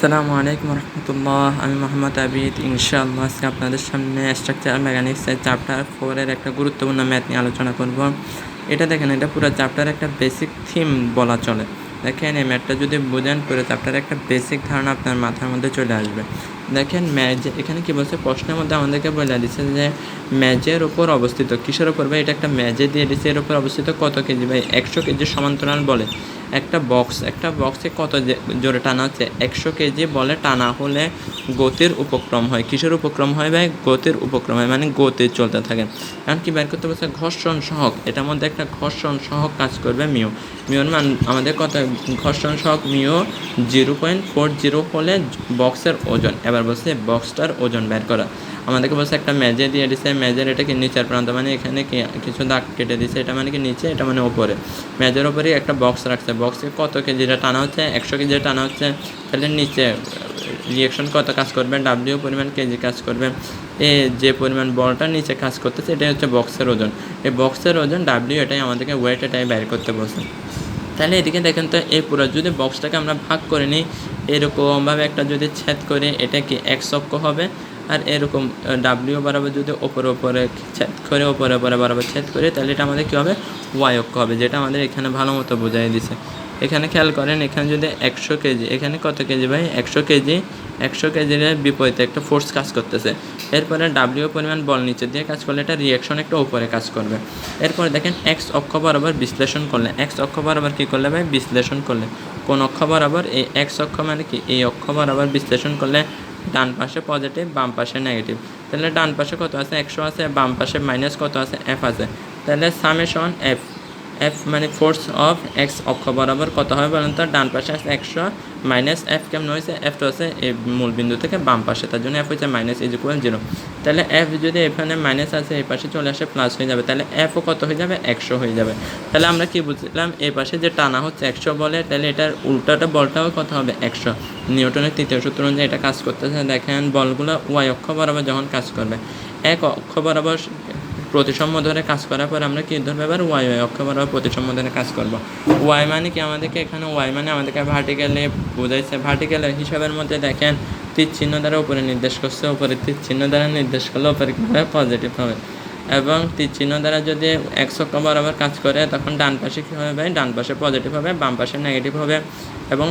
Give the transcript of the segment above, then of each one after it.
আসসালামু আলাইকুম রহমতুল্লাহ। আমি মোহাম্মদ আবিদ। ইনশাআল্লাহ আজকে আপনাদের সামনে স্ট্রাকচারাল মেকানিক্সের চ্যাপ্টার 4 এর একটা গুরুত্বপূর্ণ ম্যাথ নিয়ে আলোচনা করব। এটা দেখেন, এটা পুরো চ্যাপ্টার একটা বেসিক থিম বলা চলে। দেখেন, এই ম্যাথটা যদি বোঝেন পুরো চ্যাপ্টারের একটা বেসিক ধারণা আপনার মাথার মধ্যে চলে আসবে। দেখেন এখানে কি বলছে, প্রশ্নের মধ্যে আমাদেরকে বলে দিচ্ছে যে মেজের উপর অবস্থিত, কিসের উপর ভাই? এটা একটা মেজে দিয়ে দিচ্ছে, এর উপর অবস্থিত কত কেজি ভাই? 100 কেজি সমান্তরাল বলে একটা বক্সে কত জোরে টানা হচ্ছে? 100 কেজি বলে টানা হলে গতির উপক্রম হয়। কিসের উপক্রম হয় ভাই? গতির উপক্রম হয়, মানে গতি চলতে থাকে। এখন কি বের করতে বলছে? ঘর্ষণ সহক। এটার মধ্যে একটা ঘর্ষণ সহক কাজ করবে মিউর মান আমাদের কত? ঘর্ষণ সহক মিউ 0.40 হলে বক্সের ওজন। এবার বলছে বক্সটার ওজন বের করা। আমাদেরকে বলছে একটা মেজে দিয়ে দিচ্ছে, মেজের এটা কি নিচের প্রান্ত, মানে এখানে কি কিছু দাগ কেটে দিচ্ছে, এটা মানে কি নিচে, এটা মানে ওপরে। মেজের ওপরেই একটা বক্স রাখছে, বক্সে কত কেজিটা টানা হচ্ছে? 100 কেজি টানা হচ্ছে। তাহলে নিচে রিয়াকশন কত কাজ করবে? ডাব্লিউ পরিমাণ কেজি কাজ করবে। যে পরিমাণ বলটা নিচে কাজ করতেছে এটাই হচ্ছে বক্সের ওজন। এই বক্সের ওজন ডাব্লিউ, এটাই আমাদেরকে ওয়েট, এটাই বের করতে বলছে। তাহলে এদিকে দেখেন তো, এই পুরো যদি বক্সটাকে আমরা ভাগ করে নিই, এরকমভাবে একটা যদি ছেদ করে, এটা কি এক্স অক্ষ হবে। আর এরকম ডাব্লিউ বরাবর যদি ওপরে ছেদ করে, ওপরে বরাবর ছেদ করে, তাহলে এটা আমাদের কী হবে? ওয়াই অক্ষ হবে, যেটা আমাদের এখানে ভালো মতো বোঝাই দিছে। এখানে খেয়াল করেন, এখানে যদি 100 কেজি, এখানে কত কেজি ভাই? 100 কেজি। 100 কেজির বিপরীতে একটা ফোর্স কাজ করতেছে। এরপরে ডাব্লিউ পরিমাণ বল নিচে দিয়ে কাজ করলে এটা রিয়াকশন একটা উপরে কাজ করবে। এরপরে দেখেন এক্স অক্ষ বরাবর বিশ্লেষণ করলে, এক্স অক্ষ বরাবর কী করলে ভাই? বিশ্লেষণ করলে কোন অক্ষ বরাবর? এই এক্স অক্ষ মানে কি এই অক্ষ বরাবর বিশ্লেষণ করলে ডান পাশে পজিটিভ, বাম পাশে নেগেটিভ। তাহলে ডান পাশে কত আছে? 100 আছে, বাম পাশে মাইনাস কত আছে? এফ আছে। তাহলে সামেশন এফ মানে ফোর্স অফ এক্স অক্ষ বরাবর কত হবে বলেন তো? ডান পাশে আছে 100 মাইনাস এফ কেমন হয়েছে? এফটা হচ্ছে এই মূল বিন্দু থেকে বাম পাশে, তার জন্য এফ হচ্ছে মাইনাস =0। তাহলে এফ যদি এখানে মাইনাস আছে, এই পাশে চলে আসে প্লাস হয়ে যাবে, তাহলে এফও কত হয়ে যাবে? 100 হয়ে যাবে। তাহলে আমরা কি বুঝলাম? এই পাশে যে টানা হচ্ছে 100 বলে, তাহলে এটার উল্টাটা বলটাও কত হবে? 100। নিউটনের তৃতীয় সূত্র অনুযায়ী এটা কাজ করতেছে। দেখেন বলগুলো ওয়াই অক্ষ বরাবর যখন কাজ করবে, এক অক্ষ বরাবর প্রতিসাম্য ধরে কাজ করার পর আমরা কী ধরবে? এবার ওয়াই অক্ষ বরাবর প্রতিসাম্য ধরে কাজ করবো। ওয়াই মানে কি আমাদেরকে এখানে ওয়াই মানে আমাদেরকে ভার্টিক্যালে বোঝাইছে। ভার্টিক্যাল হিসাবের মধ্যে দেখেন তীর চিহ্ন দ্বারা উপরে নির্দেশ করছে, উপরে তীর চিহ্ন দ্বারা নির্দেশ করলে উপরে কী হবে? পজিটিভ হবে। এবং তীর চিহ্ন দ্বারা যদি এক্স অক্ষ বরাবর কাজ করে, তখন ডান পাশে কী হবে ভাই? ডান পাশে পজিটিভ হবে, বাম পাশে নেগেটিভ হবে। এবং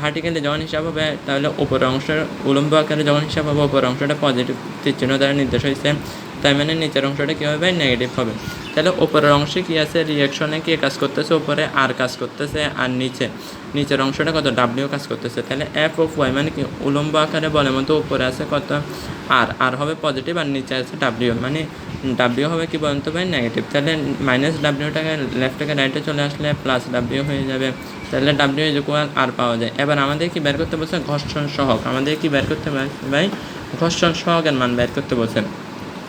ভার্টিক্যালি যখন হিসাব হবে, তাহলে উপরের অংশের উলম্ব আকারে যখন হিসাব হবে, উপরের অংশটা পজিটিভ তীর চিহ্ন দ্বারা নির্দেশ হয়েছে, তাই মানে নিচের অংশটা কী হবে? নেগেটিভ হবে। তাহলে উপরের অংশে কী আছে? রিয়াকশনে কে কাজ করতেছে? উপরে আর কাজ করতেছে, আর নিচের অংশটা কত? ডাব্লিউ কাজ করতেছে। তাহলে এফ অফ ওয়াই মানে কি উলম্ব আকারে বলের মতো উপরে আছে কত? আর হবে পজিটিভ, আর নিচে আছে ডাব্লিউ, মানে ডাব্লিউ হবে কি বলেন তো ভাই? নেগেটিভ। তাহলে মাইনাস ডাব্লিউটাকে লেফট থেকে রাইটে চলে আসলে প্লাস ডাব্লিউ হয়ে যাবে। তাহলে ডাব্লিউ আর পাওয়া যায়। এবার আমাদের কি বের করতে বলছে? ঘর্ষণ সহক। আমাদের কি বের করতে ভাই? ঘর্ষণ সহকের মান বের করতে বলছে।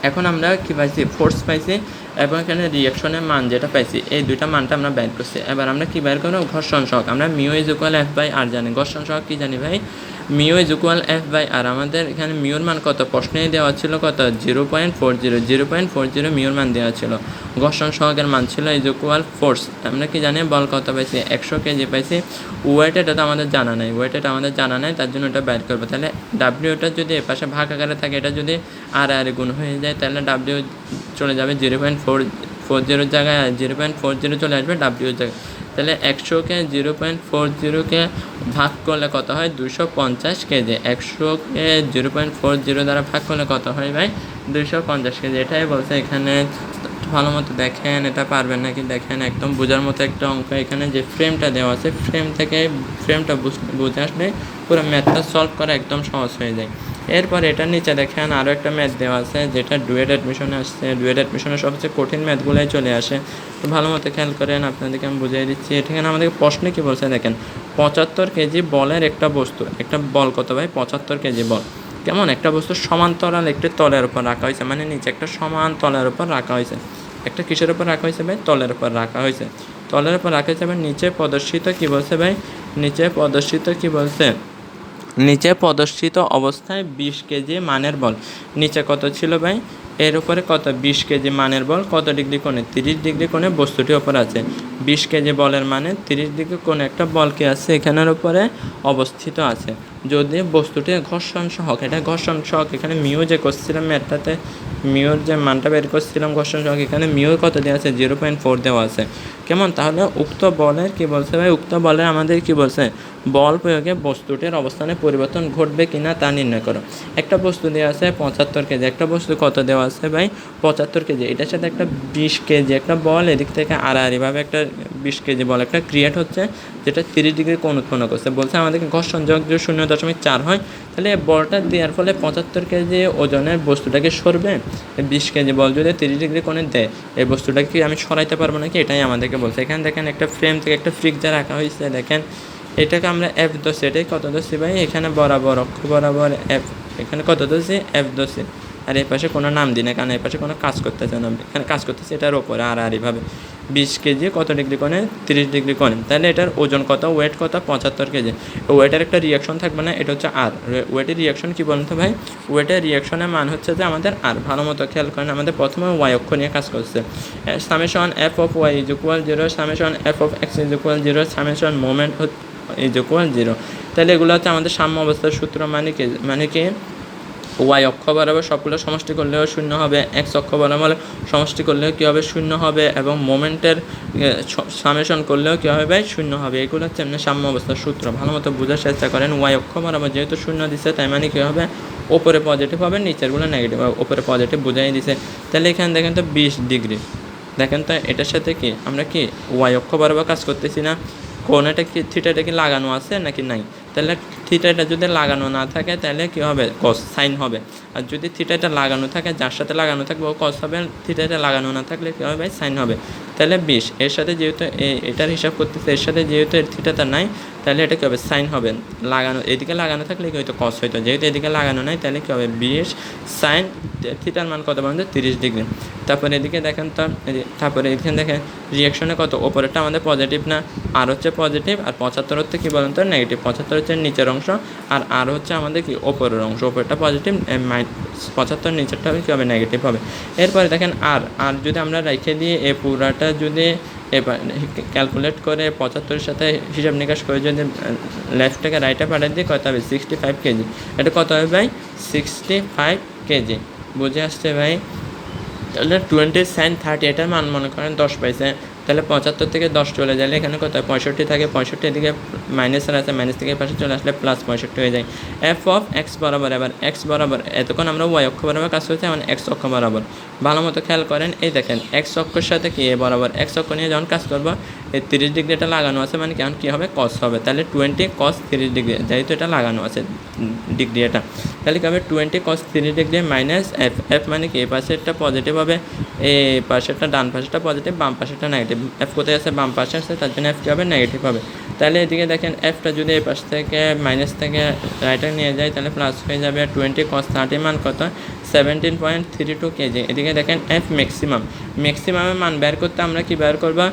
এখন আমরা কী পাইছি? ফোর্স পাইছি, এবং এখানে রিয়াকশনের মান যেটা পাইছি, এই দুইটা মানটা আমরা বের করছি। এবার আমরা কী বের করবো? ঘর্ষণ সহক। আমরা মিউ F/r জানি। ঘর্ষণ সহক কী জানি ভাই? Mu F/r। আমাদের এখানে মিউর মান কত? প্রশ্নেই দেওয়া ছিল কত? 0.40 মিউর মান দেওয়া ছিল। ঘর্ষণ সহকের মান ছিল ফোর্স। আমরা কি জানি? বল কত পাইছি? 100 কেজি পাইছি। ওয়েট এটা তো আমাদের জানা নাই, তার জন্য এটা বের করবো। তাহলে ডাব্লিউটা যদি এ পাশে ভাগ আকারে থাকে, এটা যদি আর গুণ হয়ে যায়, তাহলে ডাব্লিউ চলে যাবে 0.40 জায়গায়, আর 0.40 চলে আসবে ডাব্লিউর জায়গায়। তাহলে 100কে 0.40কে ভাগ করলে কত হয়? 250 কেজি। 100কে 0.40 দ্বারা ভাগ করলে কত হয় ভাই? 250 কেজি। এটাই বলছে এখানে। ভালো মতো দেখেন, এটা পারবেন নাকি দেখেন, একদম বোঝার মতো একটা অঙ্ক। এখানে যে ফ্রেমটা দেওয়া আছে, ফ্রেমটা বুঝে আসলে পুরো ম্যাথটা সলভ করা একদম সহজ হয়ে যায়। এরপর এটার নিচে দেখেন আরও একটা ম্যাথ দেওয়া আছে, যেটা ডুয়েট অ্যাডমিশনে আসছে। ডুয়েট অ্যাডমিশনে সবচেয়ে কঠিন ম্যাথগুলোই চলে আসে। তো ভালো মতো খেয়াল করেন, আপনাদেরকে আমি বুঝিয়ে দিচ্ছি। এখানে আমাদের প্রশ্নে কী বলছে দেখেন, 75 কেজি বলের একটা বস্তু, একটা বল কত ভাই? 75 কেজি বল। কেমন একটা বস্তু সমান্তরাল একটি তলের উপর রাখা হয়েছে, মানে নিচে একটা সমান তলের উপর রাখা হয়েছে। একটা কিসের উপর রাখা হয়েছে ভাই? তলের উপর রাখা হয়েছে। তলের উপর রাখা হয়েছে। নিচে প্রদর্শিত কী বলছে ভাই? নিচে প্রদর্শিত কী বলছে? নিচে প্রদর্শিত অবস্থায় 20 কেজি মানের বল, নিচে কত ছিল ভাই, এর উপরে কত 20 কেজি মানের বল কত ডিগ্রি কোণে, 30 ডিগ্রি কোণে বস্তুটির ওপর আছে। 20 কেজি বলের মানে 30 ডিগ্রি কোণে একটা বল কি আছে এখানের উপরে অবস্থিত আছে। যদি বস্তুটি ঘর্ষণ সহক, এটা ঘর্ষণ সহক, এখানে মিউ যে করছিলাম ম্যাথটাতে, মিউর যে মানটা বের করছিলাম ঘর্ষণ সহক, এখানে মিউ কত দেওয়া আছে 0.4 দেওয়া আছে। কেমন, তাহলে উক্ত বলের কি বলছে ভাই, উক্ত বলের আমাদের কি বলছে, বল প্রয়োগে বস্তুটির অবস্থানে পরিবর্তন ঘটবে কিনা তা নির্ণয় করো। একটা বস্তু দেওয়া আছে 75 কেজি, একটা বস্তু কত দেওয়া আছে ভাই 75 কেজি, এটার সাথে একটা 20 কেজি একটা বল এদিক থেকে আড়াআড়িভাবে একটা 20 কেজি বল একটা ক্রিয়েট হচ্ছে, যেটা 30 ডিগ্রি কোণ উৎপন্ন করছে। বলছে আমাদেরকে ঘর্ষণ যোগ যদি 0.4 হয়, তাহলে বলটা দেওয়ার ফলে 75 কেজি ওজনের বস্তুটাকে সরবে। 20 কেজি বল যদি 30 ডিগ্রি কোণে দেয়, এই বস্তুটাকে কি আমি সরাইতে পারবো নাকি, এটাই আমাদেরকে বলছে। এখানে দেখেন একটা ফ্রেম থেকে একটা ফ্রিকজা রাখা হয়েছে, দেখেন এটাকে আমরা এফ ধরছি, এটাই কত ধরছি ভাই, এখানে বরাবর অক্ষ বরাবর এফ, এখানে কত ধরছি এফ ধরছি, আর এই পাশে কোনো নাম দিই না কারণ এই পাশে কোনো কাজ করতেছে না, এখানে কাজ করতেছে এটার ওপরে আড়াআড়িভাবে 20 কেজি কত ডিগ্রি কোণে 30 ডিগ্রি কোণে, তাহলে এটার ওজন কত, ওয়েট কত 75 কেজি। ওয়েটের একটা রিয়াকশন থাকবে না, এটা হচ্ছে আর, ওয়েটের রিয়াকশন কী বলুন তো ভাই, ওয়েটের রিয়াকশনের মান হচ্ছে যে আমাদের আর, ভালো মতো খেয়াল করেন, আমাদের প্রথমে ওয়াই অক্ষ নিয়ে কাজ করছে, summation F of Y is equal 0, summation F of X is equal 0, summation moment is equal 0। তাহলে এগুলো হচ্ছে আমাদের সাম্য অবস্থার সূত্র, মানে কি ওয়াই অক্ষ বরাবর সবগুলো সমষ্টি করলেও শূন্য হবে, এক্স অক্ষ বরাবর সমষ্টি করলেও কী হবে শূন্য হবে, এবং মোমেন্টের সামেশন করলেও কী হবে ভাই শূন্য হবে। এগুলো হচ্ছে এমনি সাম্য অবস্থার সূত্র, ভালো মতো বোঝার চেষ্টা করেন। ওয়াই অক্ষ বরাবর যেহেতু শূন্য দিচ্ছে, তাই মানে কী হবে ওপরে পজিটিভ হবে, নিচেরগুলো নেগেটিভ হবে, ওপরে পজিটিভ বোঝাই দিছে। তাহলে এখানে দেখেন তো 20 ডিগ্রি, দেখেন তো এটার সাথে কি আমরা কি ওয়াই অক্ষ বরাবর কাজ করতেছি না, কোণটা কি থিটাটা কি লাগানো আছে নাকি নাই, তাহলে থিটাটা যদি লাগানো না থাকে তাহলে কী হবে কস সাইন হবে, আর যদি থিটাটা লাগানো থাকে যার সাথে লাগানো থাকবে ও কস হবে, থিটাটা লাগানো না থাকলে কী হবে সাইন হবে। তাহলে 20 এর সাথে যেহেতু এটার হিসাব করতেছে, এর সাথে যেহেতু এর থিটাটা নাই, তাহলে এটা কী হবে সাইন হবে, লাগানো এদিকে লাগানো থাকলে কি হয়তো কস হইতো, যেহেতু এদিকে লাগানো নাই তাহলে কী হবে 20 সাইন থিটার মান কত বলুন তো 30 ডিগ্রি। তারপরে এদিকে দেখেন তো, তারপরে এখানে দেখেন রিয়াকশনে কত ওপরেরটা আমাদের পজিটিভ না, আর হচ্ছে পজিটিভ, আর 75 হচ্ছে কী বলুন তো নেগেটিভ, 75 হচ্ছে নিচের অংশ, আর হচ্ছে আমাদের কি ওপরের অংশ, ওপরটা পজিটিভ 75 নিচেরটা হবে কী হবে নেগেটিভ হবে। এরপরে দেখেন আর যদি আমরা রেখে দিয়ে এই পুরাটা যদি ক্যালকুলেট করে 75-এর সাথে হিসাব নিকাশ করে যদি লেফট থেকে রাইটে পাঠিয়ে দিই কত হবে 65 কেজি, এটা কত হবে ভাই 65 কেজি, বুঝে আসছে ভাই। তাহলে 20 সাইন 30, এটার মান মনে করেন 10 পাইছে, তাহলে 75 থেকে 10 চলে যাবে, এখানে কত 65 থাকে, 65 এদিকে মাইনাসের আছে, মাইনাস থেকে পাশে চলে আসলে প্লাস 65 হয়ে যায়। এফ অফ এক্স বরাবর, এবার এক্স বরাবর এতক্ষণ আমরা ওয়াই অক্ষ বরাবর কাজ করছি, এখন এক্স অক্ষ বরাবর ভালো মতো খেয়াল করেন, এই দেখেন এক্স অক্ষের সাথে কি এ বরাবর এক্স অক্ষ নিয়ে যখন কাজ করবো, এই 30 ডিগ্রি এটা লাগানো আছে মানে কেমন কী হবে কস হবে, তাহলে 20 cos 30 ডিগ্রি, যেহেতু এটা লাগানো আছে ডিগ্রি এটা, তাহলে কী হবে 20 cos 30 degree minus F, F মানে কি এই পাশেরটা পজিটিভ হবে, এই পাশেরটা ডান পাশেরটা পজিটিভ, বাম পাশেরটা নেগেটিভ, এফ কোথায় আছে বাম পাশে আছে, তার জন্য এফ কী হবে নেগেটিভ হবে। তাহলে এদিকে দেখেন এফটা যদি এই পাশ থেকে মাইনাস থেকে রাইটে নিয়ে যায় তাহলে প্লাস হয়ে যাবে, 20 cos 30 মান কত 17.32 কেজি। এদিকে দেখেন এফ ম্যাক্সিমামের মান বের করতে আমরা কি বের করবো,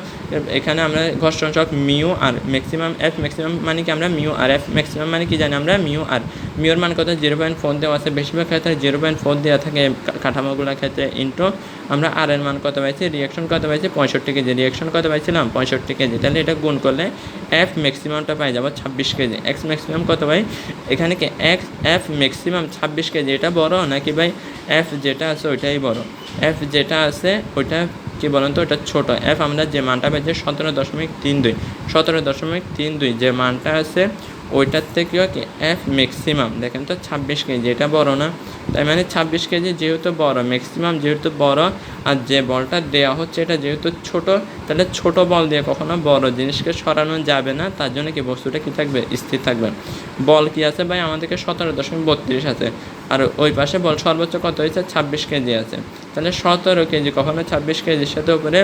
এখানে আমরা ঘর্ষণ সহগ মিউ আর ম্যাক্সিমাম, এফ ম্যাক্সিমাম মানে কি আমরা মিউ আর, এফ ম্যাক্সিমাম মানে কি জানি আমরা মিউ আর, মিউর মান কত 0.4 দেওয়া আছে, বেশিরভাগ ক্ষেত্রে 0.4 দেওয়া থাকে কাঠামোগুলোর ক্ষেত্রে, ইন্টু আমরা আর এর মান কত পাইছি, রিয়াকশন কত পাইছি 65 কেজি, রিয়াকশন কত পাইছিলাম 65 কেজি, তাহলে এটা গুণ করলে এফ ম্যাক্সিমামটা পাই যাবো 26 কেজি। এক্স ম্যাক্সিমাম কত ভাই, এখানে কি এফ ম্যাক্সিমাম 26 কেজি, এটা বড় নাকি ভাই এফ যেটা আছে ওইটাই বড়, এফ যেটা আছে ওইটা কি বলেন তো ওটা ছোটো, এফ আমরা যে মানটা পেয়েছি 17.32 যে মানটা আছে ওইটার থেকেও কি এফ ম্যাক্সিমাম দেখেন তো 26 কেজি, এটা বড় না, তাই মানে 26 কেজি যেহেতু বড়, ম্যাক্সিমাম যেহেতু বড়, আর যে বলটা দেওয়া হচ্ছে এটা যেহেতু ছোট, তাহলে ছোট বল দিয়ে কখনো বড় জিনিসকে সরানো যাবে না, তার জন্য কি বস্তুটা কী থাকবে স্থির থাকবে। বল কি আছে ভাই আমাদেরকে 17.32 আছে, আর ওই পাশে বল সর্বোচ্চ কত হয়েছে 26 কেজি আছে, তাহলে 17 কেজি কখনো 26 কেজির সাথে উপরে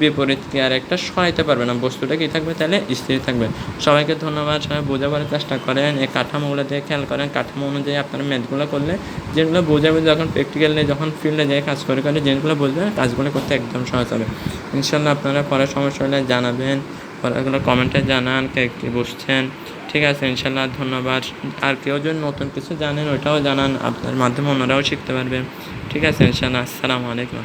বিপরীত কি আর একটা সরাইতে পারবে না, বস্তুটা কী থাকবে তাহলে স্থির থাকবে। সবাইকে ধন্যবাদ, সবাই বোঝাবার চেষ্টা করেন, এই কাঠামোগুলো দিয়ে খেয়াল করেন, কাঠামো অনুযায়ী আপনারা ম্যাথগুলো করলে যেগুলো বোঝাবে যখন প্র্যাকটিক্যালি যখন ফিল্ডে যেয়ে কাজ করে যেগুলো বুঝবে কাজগুলো করতে একদম সহজ হবে। ইনশাল্লাহ আপনারা পরে সমস্যা হলে জানাবেন, পরে এগুলো কমেন্টে জানান কে কী বুঝছেন, ঠিক আছে ইনশাল্লাহ, ধন্যবাদ। আর কেউ যদি নতুন কিছু জানেন ওইটাও জানান, আপনার মাধ্যমে অন্যরাও শিখতে পারবে। ঠিক আছে ইনশাল্লাহ, আসসালামু আলাইকুম।